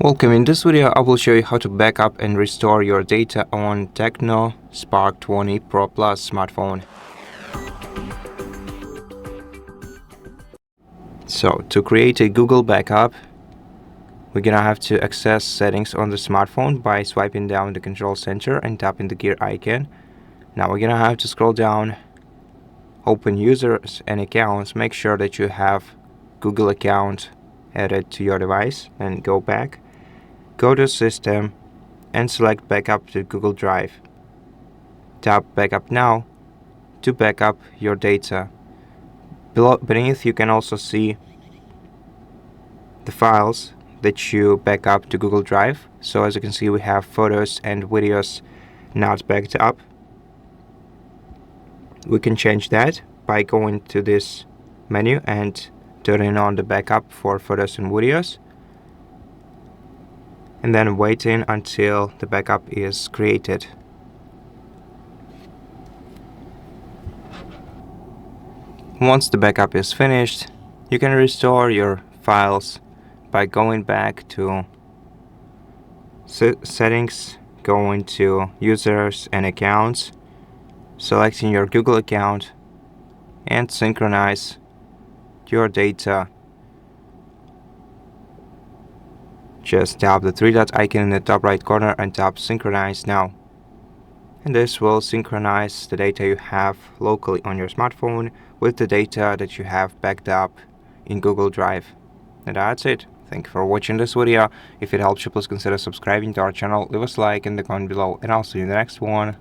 Welcome. In this video, I will show you how to backup and restore your data on TECNO Spark 20 Pro Plus smartphone. So, to create a Google backup, we're gonna have to access settings on the smartphone by swiping down the control center and tapping the gear icon. Now we're gonna have to scroll down, open users and accounts, make sure that you have Google account added to your device, and go back. Go to System and select Backup to Google Drive. Tap Backup Now to backup your data. Beneath, you can also see the files that you back up to Google Drive. So as you can see, we have photos and videos not backed up. We can change that by going to this menu and turning on the backup for photos and videos, and then waiting until the backup is created. Once the backup is finished, you can restore your files by going back to settings, going to users and accounts, selecting your Google account, and synchronize your data. Just tap the three dot icon in the top right corner and tap Synchronize now. And this will synchronize the data you have locally on your smartphone with the data that you have backed up in Google Drive. And that's it. Thank you for watching this video. If it helps you, please consider subscribing to our channel, leave us a like in the comment below, and I'll see you in the next one.